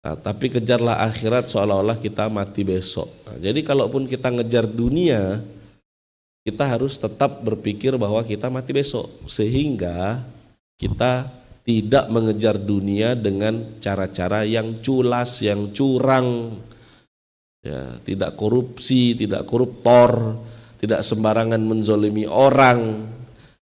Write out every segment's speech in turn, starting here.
Nah, tapi kejarlah akhirat seolah-olah kita mati besok. Nah, jadi kalaupun kita ngejar dunia, kita harus tetap berpikir bahwa kita mati besok, sehingga kita tidak mengejar dunia dengan cara-cara yang culas, yang curang, ya, tidak korupsi, tidak koruptor, tidak sembarangan menzolimi orang.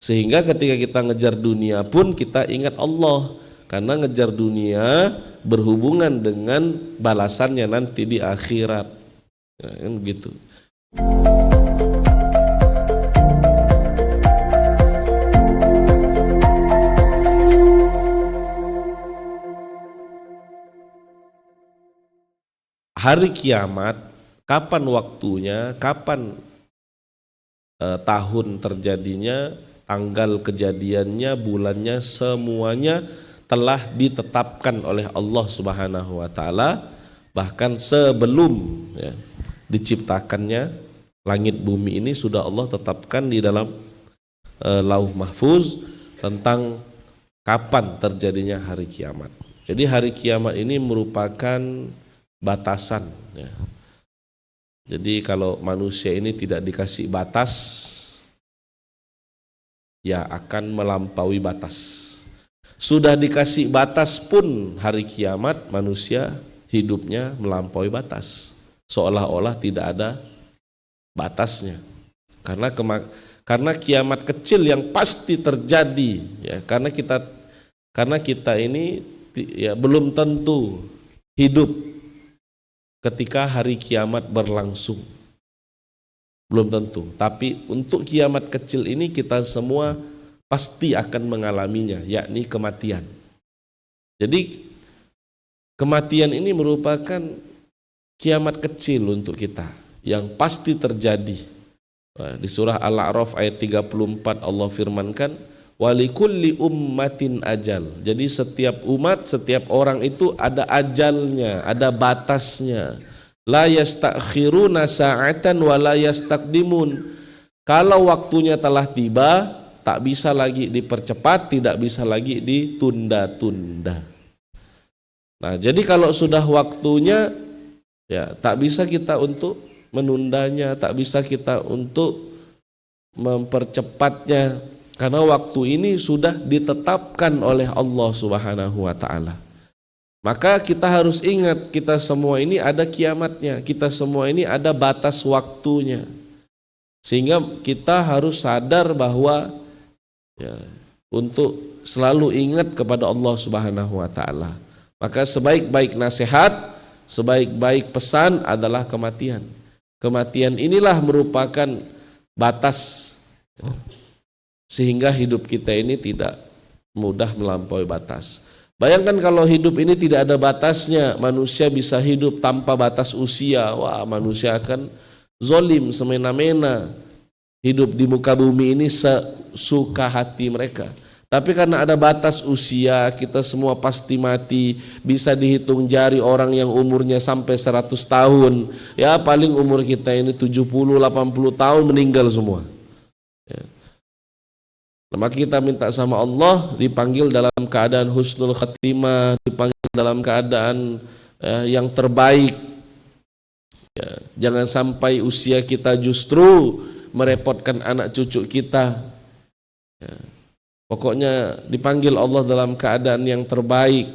Sehingga ketika kita ngejar dunia pun kita ingat Allah, karena ngejar dunia berhubungan dengan balasannya nanti di akhirat, ya, kan gitu. Hari kiamat, kapan waktunya, kapan tahun terjadinya, tanggal kejadiannya, bulannya, semuanya telah ditetapkan oleh Allah Subhanahu wa taala, bahkan sebelum ya, diciptakannya langit bumi ini sudah Allah tetapkan di dalam Lauh Mahfuz tentang kapan terjadinya hari kiamat. Jadi hari kiamat ini merupakan batasan, ya. Jadi kalau manusia ini tidak dikasih batas, ya akan melampaui batas. Sudah dikasih batas pun hari kiamat, manusia hidupnya melampaui batas, seolah-olah tidak ada batasnya. Karena kiamat kecil yang pasti terjadi, ya, karena kita ini ya belum tentu hidup ketika hari kiamat berlangsung, belum tentu. Tapi untuk kiamat kecil ini kita semua pasti akan mengalaminya, yakni kematian. Jadi kematian ini merupakan kiamat kecil untuk kita yang pasti terjadi. Di surah Al-A'raf ayat 34 Allah firmankan, walikulli ummatin ajal. Jadi setiap umat, setiap orang itu ada ajalnya, ada batasnya. La yastakhiruna sa'atan wa la yastaqdimun. Kalau waktunya telah tiba, tak bisa lagi dipercepat, tidak bisa lagi ditunda-tunda. Nah, jadi kalau sudah waktunya, ya tak bisa kita untuk menundanya, tak bisa kita untuk mempercepatnya, karena waktu ini sudah ditetapkan oleh Allah Subhanahu wa taala. Maka kita harus ingat, kita semua ini ada kiamatnya, kita semua ini ada batas waktunya. Sehingga kita harus sadar bahwa ya, untuk selalu ingat kepada Allah Subhanahu wa taala. Maka sebaik-baik nasihat, sebaik-baik pesan adalah kematian. Kematian inilah merupakan batas, ya, sehingga hidup kita ini tidak mudah melampaui batas. Bayangkan kalau hidup ini tidak ada batasnya, manusia bisa hidup tanpa batas usia. Wah, manusia akan zolim semena-mena, hidup di muka bumi ini sesuka hati mereka. Tapi karena ada batas usia, kita semua pasti mati. Bisa dihitung jari orang yang umurnya sampai 100 tahun. Ya paling umur kita ini 70-80 tahun meninggal semua, ya. Maka kita minta sama Allah dipanggil dalam keadaan husnul khatimah, dipanggil dalam keadaan yang terbaik, ya. Jangan sampai usia kita justru merepotkan anak cucu kita, ya. Pokoknya dipanggil Allah dalam keadaan yang terbaik,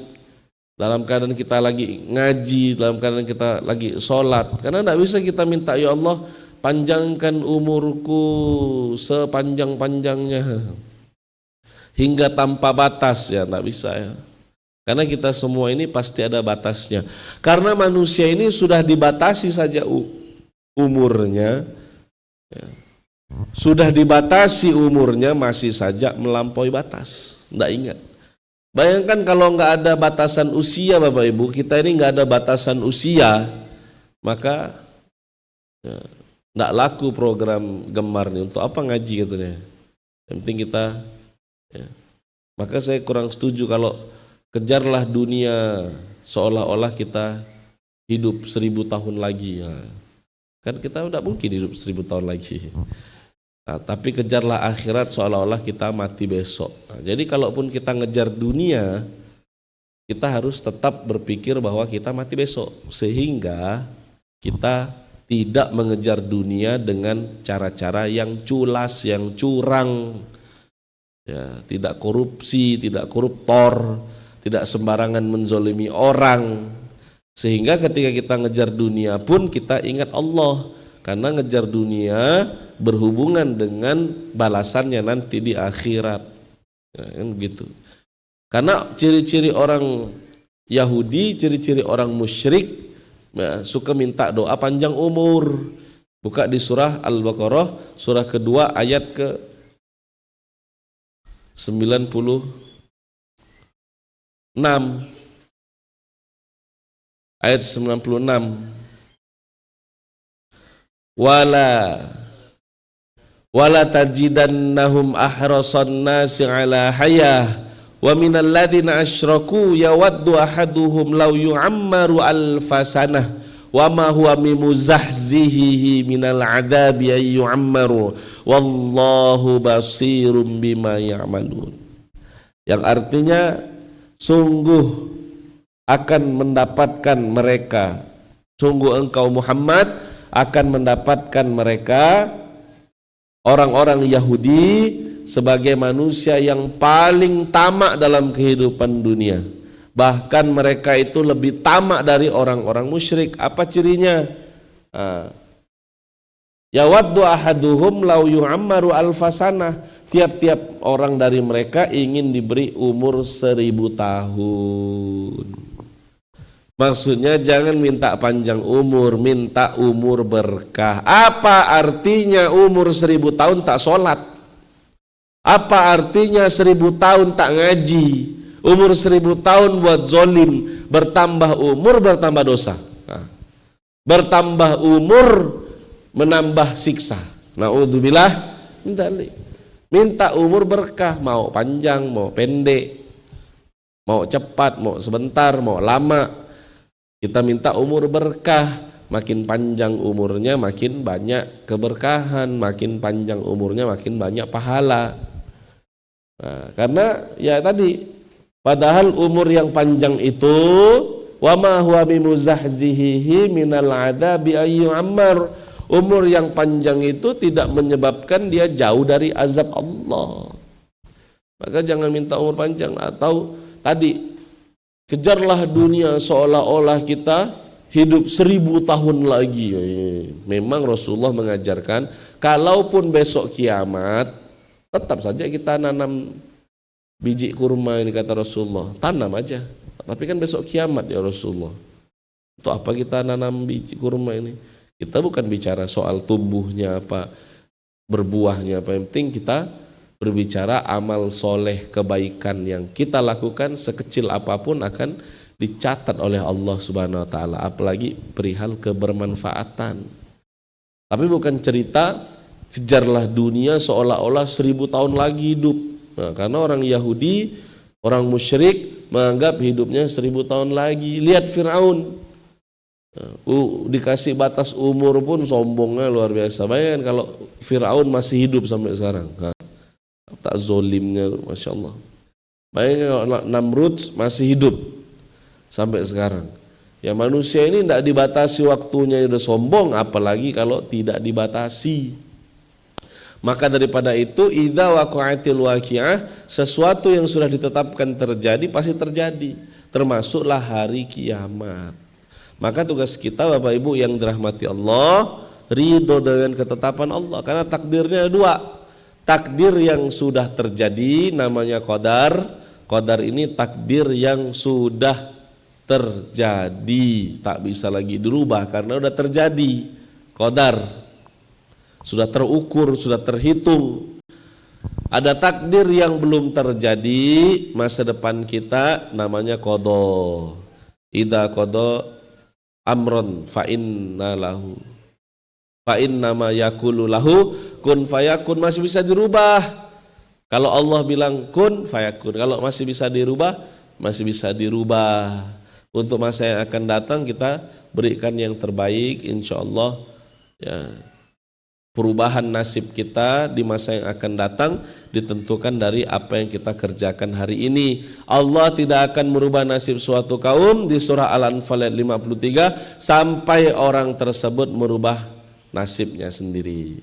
dalam keadaan kita lagi ngaji, dalam keadaan kita lagi sholat. Karena tidak bisa kita minta, ya Allah panjangkan umurku sepanjang-panjangnya hingga tanpa batas, ya tidak bisa, ya. Karena kita semua ini pasti ada batasnya. Karena manusia ini sudah dibatasi saja umurnya, ya. Sudah dibatasi umurnya masih saja melampaui batas, tidak ingat. Bayangkan kalau nggak ada batasan usia, Bapak Ibu, kita ini nggak ada batasan usia, maka ya, nggak laku program Gemar nih. Untuk apa ngaji katanya? Yang penting kita, ya. Maka saya kurang setuju kalau kejarlah dunia seolah-olah kita hidup 1000 tahun lagi, ya. Kan kita tidak mungkin hidup 1000 tahun lagi. Nah, tapi kejarlah akhirat seolah-olah kita mati besok. Nah, jadi kalaupun kita ngejar dunia, kita harus tetap berpikir bahwa kita mati besok, sehingga kita tidak mengejar dunia dengan cara-cara yang culas, yang curang, ya, tidak korupsi, tidak koruptor, tidak sembarangan menzolimi orang, sehingga ketika kita ngejar dunia pun kita ingat Allah, karena ngejar dunia berhubungan dengan balasannya nanti di akhirat, ya, kan gitu. Karena ciri-ciri orang Yahudi, ciri-ciri orang musyrik, ya, suka minta doa panjang umur. Buka di surah Al-Baqarah, surah kedua ayat ke 96. Ayat 96. Wala tajidannahum ahrasan nasi ala hayah wa minal ladina asyraku yawaddu ahaduhum law yu'ammaru alfasanah wa ma huwa mimuzahzihi minal adabi ay yu'ammaru wallahu basirum bima ya'malun. Yang artinya sungguh akan mendapatkan mereka, sungguh engkau Muhammad akan mendapatkan mereka orang-orang Yahudi sebagai manusia yang paling tamak dalam kehidupan dunia. Bahkan mereka itu lebih tamak dari orang-orang musyrik. Apa cirinya? Yawaddu ahaduhum law yu'ammaru alfasanah. Tiap-tiap orang dari mereka ingin diberi umur 1000 tahun. Maksudnya jangan minta panjang umur, minta umur berkah. Apa artinya umur 1000 tahun tak sholat? Apa artinya 1000 tahun tak ngaji? Umur 1000 tahun buat zolim. Bertambah umur, bertambah dosa. Bertambah umur, menambah siksa. Na'udzubillah. Minta umur berkah. Mau panjang, mau pendek, mau cepat, mau sebentar, mau lama. Kita minta umur berkah. Makin panjang umurnya makin banyak keberkahan, makin panjang umurnya makin banyak pahala. Nah, karena ya tadi, padahal umur yang panjang itu wa ma huwa bimuzahzihi minal adabi ay yu'ammar, umur yang panjang itu tidak menyebabkan dia jauh dari azab Allah. Maka jangan minta umur panjang. Atau tadi, kejarlah dunia seolah-olah kita hidup 1000 tahun lagi. Memang Rasulullah mengajarkan, kalaupun besok kiamat, tetap saja kita nanam biji kurma ini, kata Rasulullah. Tanam aja. Tapi kan besok kiamat ya Rasulullah. Untuk apa kita nanam biji kurma ini? Kita bukan bicara soal tumbuhnya apa, berbuahnya apa. Yang penting kita berbicara amal soleh, kebaikan yang kita lakukan sekecil apapun akan dicatat oleh Allah Subhanahu wa taala, apalagi perihal kebermanfaatan. Tapi bukan cerita kejarlah dunia seolah-olah 1000 tahun lagi hidup. Nah, karena orang Yahudi, orang musyrik menganggap hidupnya 1000 tahun lagi. Lihat Fir'aun, dikasih batas umur pun sombongnya luar biasa. Bayangkan kalau Fir'aun masih hidup sampai sekarang. Tak zolimnya, Masya Allah. Bayangkan kalau Namrud masih hidup sampai sekarang. Ya, manusia ini tidak dibatasi waktunya, udah sombong, apalagi kalau tidak dibatasi. Maka daripada itu, idza waqa'atil waqi'ah, sesuatu yang sudah ditetapkan terjadi pasti terjadi, termasuklah hari kiamat. Maka tugas kita Bapak Ibu yang dirahmati Allah, ridho dengan ketetapan Allah, karena takdirnya dua. Takdir yang sudah terjadi namanya qadar. Qadar ini takdir yang sudah terjadi, tak bisa lagi dirubah karena sudah terjadi. Qadar sudah terukur, sudah terhitung. Ada takdir yang belum terjadi, masa depan kita, namanya qada. Idza qada amron fa inna lahu fa inna ma yaqulu lahu kun fayakun, masih bisa dirubah. Kalau Allah bilang kun fayakun, kalau masih bisa dirubah, masih bisa dirubah. Untuk masa yang akan datang kita berikan yang terbaik insyaallah ya. Perubahan nasib kita di masa yang akan datang ditentukan dari apa yang kita kerjakan hari ini. Allah tidak akan merubah nasib suatu kaum di surah Al-Anfal ayat 53 sampai orang tersebut merubah nasibnya sendiri.